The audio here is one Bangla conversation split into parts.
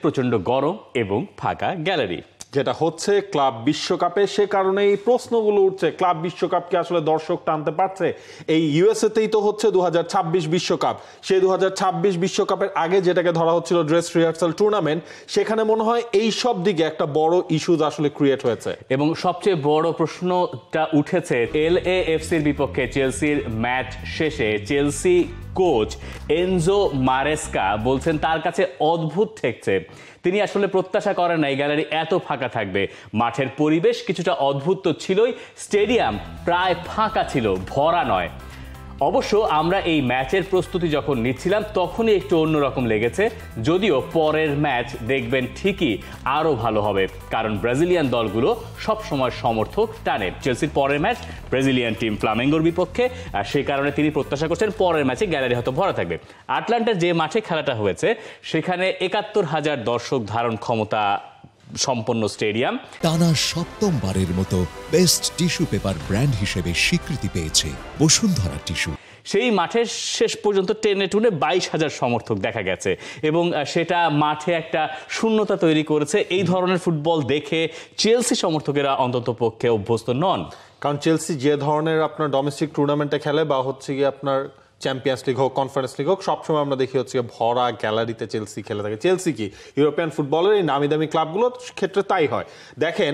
প্রচন্ড গরম এবং ফাঁকা গ্যালারি। যেটা হচ্ছে ক্লাব বিশ্বকাপে, সে কারণে এই প্রশ্নগুলো উঠছে, ক্লাব বিশ্বকাপকে আসলে দর্শক টানতে পারছে? এই ইউএসএতেই তো হচ্ছে 2026 বিশ্বকাপ, সেই 2026 বিশ্বকাপের আগে যেটাকে ধরা হচ্ছিল ড্রেস রিহার্সাল টুর্নামেন্ট, সেখানে মনে হয় এই সব দিকে একটা বড় ইস্যুজ আসলে ক্রিয়েট হয়েছে। এবং সবচেয়ে বড় প্রশ্নটা উঠেছে এলএএফসির বিপক্ষে চেলসির ম্যাচ শেষে চেলসি কোচ এনজো মারেস্কা বলছেন তার কাছে অদ্ভুত ঠেকছে। তিনি আসলে প্রত্যাশা করেন না এই গ্যালারি এত ফাঁকা থাকবে। মাঠের পরিবেশ কিছুটা অদ্ভুত তো ছিলই, স্টেডিয়াম প্রায় ফাঁকা ছিল, ভরা নয়। অবশ্য আমরা এই ম্যাচের প্রস্তুতি যখন নিচ্ছিলাম তখনই একটু অন্যরকম লেগেছে, যদিও পরের ম্যাচ দেখবেন ঠিকই আরও ভালো হবে, কারণ ব্রাজিলিয়ান দলগুলো সবসময় সমর্থক টানে। চেলসির পরের ম্যাচ ব্রাজিলিয়ান টিম ফ্লামেঙ্গোর বিপক্ষে, আর সেই কারণে তিনি প্রত্যাশা করছেন পরের ম্যাচে গ্যালারি হয়তো ভরা থাকবে। আটলান্টার যে মাঠে খেলাটা হয়েছে সেখানে ৭১,০০০ দর্শক ধারণ ক্ষমতা সম্পন্ন স্টেডিয়াম। টানা সপ্তমবারের মতো বেস্ট টিস্যু পেপার ব্র্যান্ড হিসেবে স্বীকৃতি পেয়েছে বসুন্ধরা টিস্যু। সেই মাঠের শেষ পর্যন্ত টেনে টুনে ২২,০০০ সমর্থক দেখা গেছে, এবং সেটা মাঠে একটা শূন্যতা তৈরি করেছে। এই ধরনের ফুটবল দেখে চেলসি সমর্থকেরা অন্তত পক্ষে অভ্যস্ত নন, কারণ চেলসি যে ধরনের আপনার ডোমেস্টিক টুর্নামেন্টে খেলে, বা হচ্ছে গিয়ে আপনার চ্যাম্পিয়ন্স লিগ হোক, কনফারেন্স লিগ হোক, সবসময় আমরা দেখি হচ্ছে ভরা গ্যালারিতে চেলসি খেলে থাকে। চেলসি কি ইউরোপিয়ান ফুটবলের এই নামি দামি ক্লাবগুলোর ক্ষেত্রে তাই হয়। দেখেন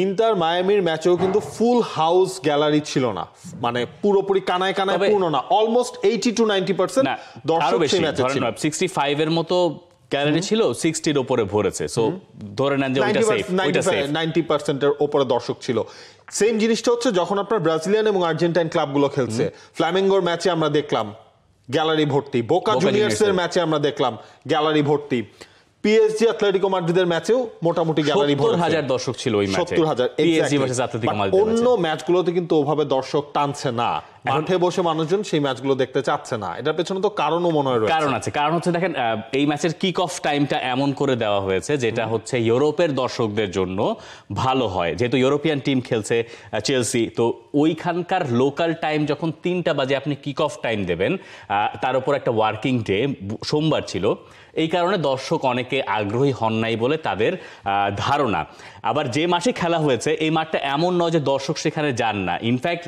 ইন্টার মায়ামির ম্যাচেও কিন্তু ফুল হাউস গ্যালারি ছিল না, মানে পুরোপুরি কানায় কানায় পূর্ণ না, অলমোস্ট 80 to 90% দর্শক সেই ম্যাচে ছিল। 65 এর মতো গ্যালারি ছিল, 60-র উপরে ভরেছে। সো ধরে নেন যে ওইটা সেফ, ওইটা সেফ। 90% এর উপরে দর্শক ছিল। সেম জিনিসটা হচ্ছে যখন আপনার ব্রাজিলিয়ান এবং আর্জেন্টাইন ক্লাবগুলো খেলছে। ফ্ল্যামেঙ্গোর ম্যাচে আমরা দেখলাম গ্যালারি ভর্তি, বোকা জুনিয়র্সের ম্যাচে আমরা দেখলাম গ্যালারি ভর্তি, পিএসজি অ্যাটলেটিকো মাদ্রিদের ম্যাচেও মোটামুটি গ্যালারি ভরা, ৭০,০০০ দর্শক ছিল ওই ম্যাচে। ৭০,০০০ পিএসজি ভার্সেস অ্যাটলেটিকো মাদ্রিদ। অন্য ম্যাচগুলোতে কিন্তু ওভাবে দর্শক টানছে না, মাঠে বসে মানুষজন সেই ম্যাচগুলো দেখতে চাচ্ছে না। এটার পেছনে তো কারণও মনে হয় রয়েছে। কারণ আছে, কারণ হচ্ছে দেখেন এই ম্যাচের কিক অফ টাইমটা এমন করে দেওয়া হয়েছে যেটা হচ্ছে ইউরোপের দর্শকদের জন্য ভালো হয়। যেহেতু ইউরোপিয়ান টিম খেলছে চেলসি, তো ওইখানকার লোকাল টাইম যখন ৩টা বাজে আপনি কিক অফ টাইম দেবেন, তার উপর একটা ওয়ার্কিং ডে সোমবার ছিল, এই কারণে দর্শক অনেকে আগ্রহী হন নাই বলে তাদের ধারণা। আবার যে মাঠে খেলা হয়েছে এই মাঠটা এমন নয় যে দর্শক সেখানে যান না। ইনফ্যাক্ট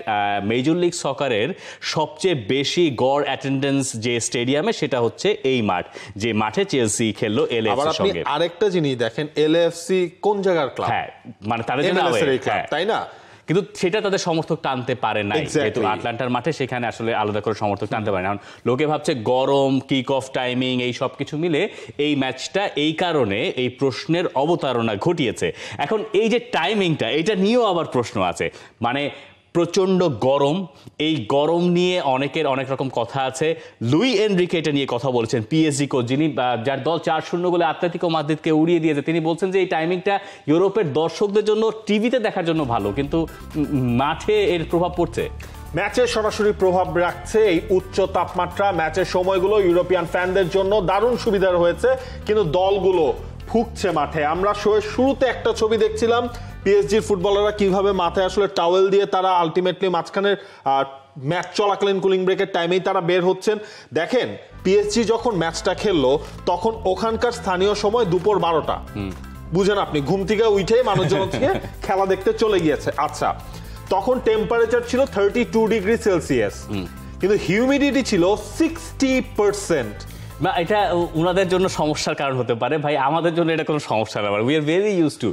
মেজর লিগ সকারের সবচেয়ে বেশি গড় অ্যাটেন্ডেন্স যে স্টেডিয়ামে সেটা হচ্ছে এই মাঠ, যে মাঠে চেলসি খেললো এলএএফসির সঙ্গে। আরেকটা জিনিস দেখেন, এলএএফসি কোন জায়গার ক্লাব? হ্যাঁ, মানে তাদের জন্য তাই না, কিন্তু সেটা তাদের সমর্থক টানতে পারে না, যেহেতু আটলান্টার মাঠে সেখানে আসলে আলাদা করে সমর্থক টানতে পারে না। এখন লোকে ভাবছে গরম, কিক অফ টাইমিং, এই সব কিছু মিলে এই ম্যাচটা এই কারণে এই প্রশ্নের অবতারণা ঘটিয়েছে। এখন এই যে টাইমিংটা, এটা নিয়েও আবার প্রশ্ন আছে। মানে প্রচণ্ড গরম, এই গরম নিয়ে অনেকের অনেক রকম কথা আছে। লুই এনরিকে এটা নিয়ে কথা বলেছেন, পিএসজি কোচ, যিনি যার দল ৪-০ গোলে আতলেতিকো মাদ্রিদকে উড়িয়ে দিয়েছে। তিনি বলছেন যে এই টাইমিংটা ইউরোপের দর্শকদের জন্য টিভিতে দেখার জন্য ভালো, কিন্তু মাঠে এর প্রভাব পড়ছে। ম্যাচের সরাসরি প্রভাব রাখছে এই উচ্চ তাপমাত্রা। ম্যাচের সময়গুলো ইউরোপিয়ান ফ্যানদের জন্য দারুণ সুবিধার হয়েছে, কিন্তু দলগুলো ফুকছে মাঠে। আমরা শুরুতে একটা ছবি দেখছিলাম, পিএসজির ফুটবলাররা কিভাবে মাথায় আসলে টাওয়েল দিয়ে তারা আলটিমেটলি মাঝখানের ম্যাচ চলাকালীন কুলিং ব্রেকের টাইমেই তারা বের হচ্ছেন। দেখেন পিএসজি যখন ম্যাচটা খেললো তখন ওখানকার স্থানীয় সময় দুপুর 12টা, বুঝেন আপনি, ঘুম থেকে উঠে মানুষজন হচ্ছে খেলা দেখতে চলে গিয়েছে। আচ্ছা, তখন টেম্পারেচার ছিল 32 ডিগ্রি সেলসিয়াস, কিন্তু হিউমিডিটি ছিল 60%। না, এটা ওনাদের জন্য সমস্যার কারণ হতে পারে ভাই, আমাদের জন্য এটা কোনো সমস্যা না। We are very use to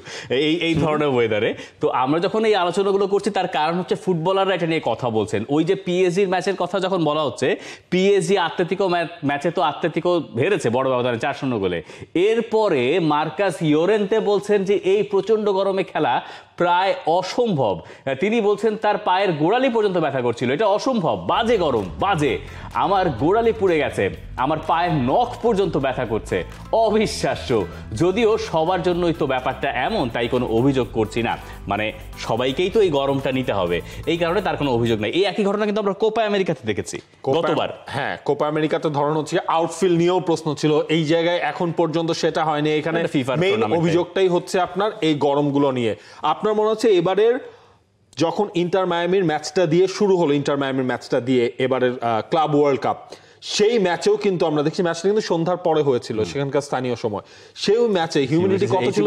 এই ধরনের ওয়েদারে। তো আমরা যখন এই আলোচনাগুলো করছি তার কারণ হচ্ছে ফুটবলাররা এটা নিয়ে কথা বলছেন। ওই যে পিএসজির ম্যাচের কথা যখন বলা হচ্ছে, পিএসজি আতলেতিকো ম্যাচে তো আতলেতিকো হেরেছে বড় ব্যবধানে ৪-০ গোলে। এরপরে মার্কাস ইয়োরেন্তে বলছেন যে এই প্রচণ্ড গরমে খেলা প্রায় অসম্ভব। তিনি বলছেন তার পায়ের গোড়ালি পর্যন্ত ব্যথা করছিল, এটা অসম্ভব, বাজে গরম, বাজে, আমার গোড়ালি পুড়ে গেছে, আমার পায়ের নখ পর্যন্ত ব্যথা করছে, অবিশ্বাস্য। যদিও সবার জন্যই তো ব্যাপারটা এমন, তাই কোনো অভিযোগ করছি না, মানে সবাইকেই তো এই গরমটা নিতে হবে, এই কারণে তার কোনো অভিযোগ নাই। এই একই ঘটনা কিন্তু আমরা কোপা আমেরিকাতে দেখেছি গতবার। হ্যাঁ, কোপা আমেরিকাতে ধরন হচ্ছে আউটফিল্ড নিয়েও প্রশ্ন ছিল, এই জায়গায় এখন পর্যন্ত সেটা হয়নি। এখানে মেইন অভিযোগটাই হচ্ছে আপনার এই গরমগুলো নিয়ে। আপনার মনে হচ্ছে এবারের যখন ইন্টার মায়ামির ম্যাচটা দিয়ে শুরু হলো, ইন্টার মায়ামির ম্যাচটা দিয়ে এবারের ক্লাব ওয়ার্ল্ড কাপ, সেই ম্যাচেও কিন্তু আমরা দেখছি, ম্যাচটা কিন্তু সন্ধ্যার পরে হয়েছিল সেখানকার স্থানীয় সময়, সেই ম্যাচে হিউমিডিটি কত ছিল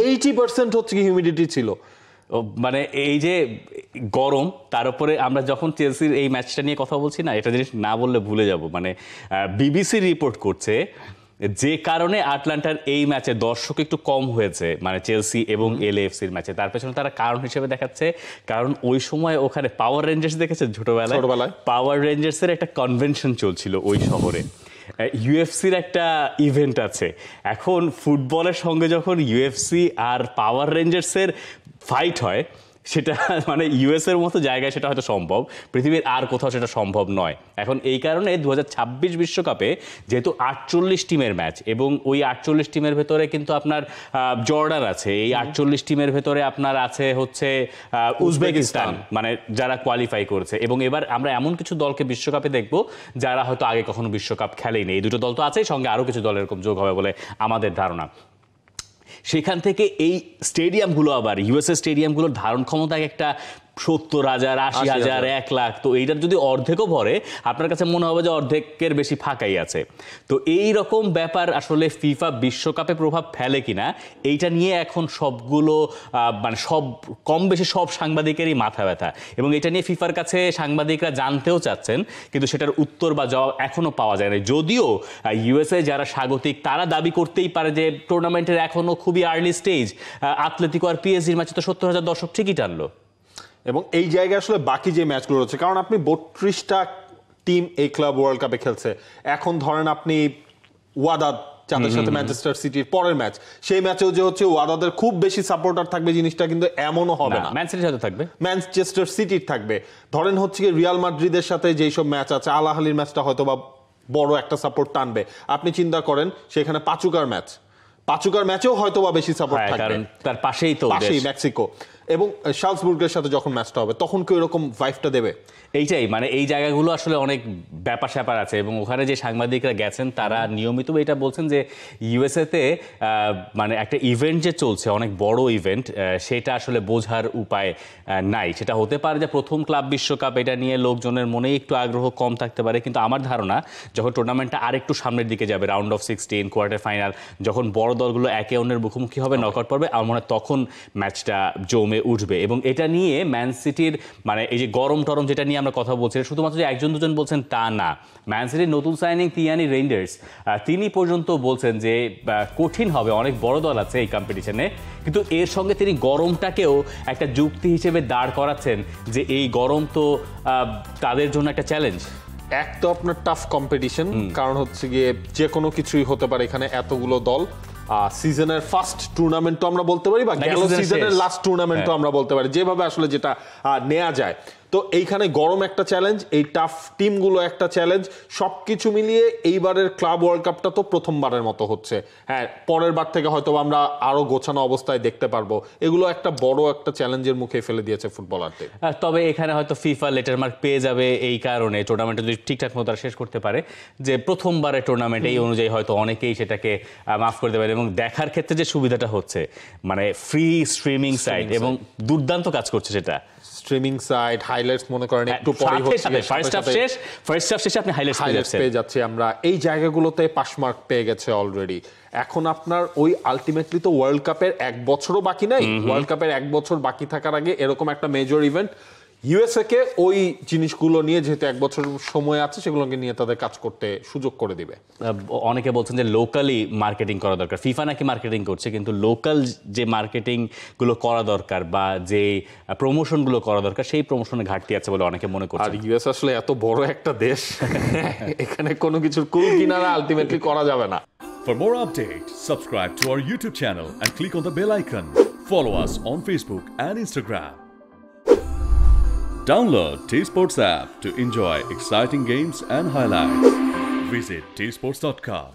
80% হচ্ছে কি হিউমিডিটি ছিল। মানে এই যে গরম, তার উপরে আমরা যখন চেলসির এই ম্যাচটা নিয়ে কথা বলছি না, এটা জিনিস না বললে ভুলে যাব। মানে বিবিসি রিপোর্ট করছে যে কারণে আটলান্টার এই ম্যাচে দর্শক একটু কম হয়েছে, মানে চেলসি এবং এলএএফসির ম্যাচে, তার পেছনে তারা কারণ হিসেবে দেখাচ্ছে কারণ ওই সময় ওখানে পাওয়ার রেঞ্জার্স দেখেছে ছোটবেলায় পাওয়ার রেঞ্জার্সের একটা কনভেনশন চলছিল ওই শহরে, ইউএফসির একটা ইভেন্ট আছে। এখন ফুটবলের সঙ্গে যখন ইউএফসি আর পাওয়ার রেঞ্জার্সের ফাইট হয়, সেটা মানে ইউএস এর মতো জায়গায় সেটা হয়তো সম্ভব, পৃথিবীর আর কোথাও সেটা সম্ভব নয়। এখন এই কারণে 2026 বিশ্বকাপে যেহেতু 48 টিমের ম্যাচ, এবং ওই 48 টিমের ভেতরে কিন্তু আপনার জর্ডান আছে, এই 48 টিমের ভেতরে আপনার আছে হচ্ছে উজবেকিস্তান, মানে যারা কোয়ালিফাই করেছে, এবং এবার আমরা এমন কিছু দলকে বিশ্বকাপে দেখব যারা হয়তো আগে কখনো বিশ্বকাপ খেলেনি। এই দুটো দল তো আছেই, সঙ্গে আরও কিছু দল এরকম যোগ হবে বলে আমাদের ধারণা। সেখান থেকে এই স্টেডিয়ামগুলো, আবার ইউএসএ স্টেডিয়ামগুলোর ধারণ ক্ষমতা একটা 70,000, 80,000, 1 লাখ, তো এইটার যদি অর্ধেকও ভরে আপনার কাছে মনে হবে যে অর্ধেকের বেশি ফাঁকাই আছে। তো এই রকম ব্যাপার আসলে ফিফা বিশ্বকাপে প্রভাব ফেলে কিনা, এইটা নিয়ে এখন সবগুলো মানে সব কম বেশি সব সাংবাদিকেরই মাথা ব্যথা, এবং এটা নিয়ে ফিফার কাছে সাংবাদিকরা জানতেও চাচ্ছেন, কিন্তু সেটার উত্তর বা জবাব এখনো পাওয়া যায় না। যদিও ইউএসএ যারা স্বাগতিক তারা দাবি করতেই পারে যে টুর্নামেন্টের এখনো খুবই আর্লি স্টেজ, আতলেতিকো আর পিএসজির ম্যাচে তো 70,000 দর্শক ঠিকই টানলো। এবং এই জায়গায় আসলে বাকি যে ম্যাচগুলো রয়েছে, কারণ আপনি 32টা টিম এই ক্লাব ওয়ার্ল্ড কাপে খেলছে, এখন ধরেন আপনি ওয়াদাদ যাদের সাথে ম্যানচেস্টার সিটির পরের ম্যাচ, সেই ম্যাচেও যে হচ্ছে ওয়াদাদের খুব বেশি সাপোর্টার থাকবে, জিনিসটা কিন্তু এমনও হবে না। ম্যানচেস্টার সিটির থাকবে, ধরেন হচ্ছে কি রিয়াল মাদ্রিদের সাথে যেই সব ম্যাচ আছে, আল আহলির ম্যাচটা হয়তো বা বড় একটা সাপোর্ট টানবে। আপনি চিন্তা করেন সেখানে পাচুকার ম্যাচেও হয়তো বা বেশি সাপোর্ট থাকবে, তার পাশেই মেক্সিকো এবং শালসবুর্গের সাথে যখন ম্যাচটা হবে, তখন কি এরকম ভাইবটা দেবে? এইটাই, মানে এই জায়গাগুলো আসলে অনেক ব্যাপার স্যাপার আছে, এবং ওখানে যে সাংবাদিকরা গেছেন তারা নিয়মিত এটা বলছেন যে ইউএসএতে মানে একটা ইভেন্ট যে চলছে, অনেক বড় ইভেন্ট, সেটা আসলে বোঝার উপায় নাই। সেটা হতে পারে যে প্রথম ক্লাব বিশ্বকাপ, এটা নিয়ে লোকজনের মনে একটু আগ্রহ কম থাকতে পারে, কিন্তু আমার ধারণা যখন টুর্নামেন্টটা আরেকটু সামনের দিকে যাবে, রাউন্ড অফ 16, কোয়ার্টার ফাইনাল, যখন বড় দলগুলো একে অন্যের মুখোমুখি হবে নকআউট পর্বে, আমার মনে হয় তখন ম্যাচটা জমে উঠবে। এবং এটা নিয়ে ম্যান সিটির মানে এই যে গরম টরম যেটা নিয়ে আমরা কথা বলছি, শুধুমাত্র যে একজন দুজন বলছেন তা না। ম্যান সিটির নতুন সাইনিং থিয়ানি রেইন্ডার্স, তিনি পর্যন্ত বলছেন যে কঠিন হবে, অনেক বড় দল আছে এই কম্পিটিশনে, কিন্তু এর সঙ্গে তিনি গরমটাকেও একটা যুক্তি হিসেবে দাঁড় করাচ্ছেন যে এই গরম তো তাদের জন্য একটা চ্যালেঞ্জ। এক তো আপনার টাফ কম্পিটিশন, কারণ হচ্ছে গিয়ে যে কোনো কিছুই হতে পারে এখানে, এতগুলো দল। সিজনের ফার্স্ট টুর্নামেন্ট তো আমরা বলতে পারি, বা গেল সিজনের লাস্ট টুর্নামেন্ট তো আমরা বলতে পারি, যেভাবে আসলে যেটা নেওয়া যায়। তো এইখানে গরম একটা চ্যালেঞ্জ, এই টাফ টিমগুলো একটা চ্যালেঞ্জ, সবকিছু মিলিয়ে এইবারের ক্লাব ওয়ার্ল্ড কাপটা তো প্রথমবারের মতো হচ্ছে। হ্যাঁ, পরের বার থেকে হয়তো আমরা আরো গোছানো অবস্থায় দেখতে পারবো। এগুলো একটা বড় একটা চ্যালেঞ্জের মুখে ফেলে দিয়েছে ফুটবলারদের। তবে এখানে হয়তো ফিফা লেটার মার্ক পেয়ে যাবে এই কারণে, টুর্নামেন্টটা যদি ঠিকঠাক মতো শেষ করতে পারে, যে প্রথমবারের টুর্নামেন্ট এই অনুযায়ী হয়তো অনেকেই সেটাকে মাফ করে দেবে। এবং দেখার ক্ষেত্রে যে সুবিধাটা হচ্ছে, মানে ফ্রি স্ট্রিমিং সাইট, এবং দুর্দান্ত কাজ করছে সেটা। স্ট্রিমিং সাইট, হাইলাইটস মনে করেন একটু পরেই হচ্ছে, ফার্স্ট হাফ শেষে আপনি হাইলাইটস পেয়ে যাচ্ছে। আমরা এই জায়গাগুলোতে পাস মার্ক পেয়ে গেছে অলরেডি। এখন আপনার ওই আলটিমেটলি তো ওয়ার্ল্ড কাপের 1 বছরও বাকি নাই। ওয়ার্ল্ড কাপের 1 বছর বাকি থাকার আগে এরকম একটা মেজর ইভেন্ট ইউএসএ কে ওই জিনিসগুলো নিয়ে, যেহেতু 1 বছর সময় আছে, সেগুলোকে নিয়ে তাদের কাজ করতে সুযোগ করে দিবে। অনেকে বলছেন যে লোকালি মার্কেটিং করা দরকার। ফিফা নাকি মার্কেটিং করছে, কিন্তু লোকাল যে মার্কেটিং গুলো করা দরকার বা যে প্রমোশন গুলো করা দরকার, সেই প্রমোশনের ঘাটতি আছে বলে অনেকে মনে করছে। আর ইউএস আসলে এত বড় একটা দেশ, এখানে কোনো কিছুর কুল কিনারা আলটিমেটলি করা যাবে না। For more updates, subscribe to our YouTube channel and click on the bell icon. Follow us on Facebook and Instagram. Download T-Sports app to enjoy exciting games and highlights. Visit tsports.com.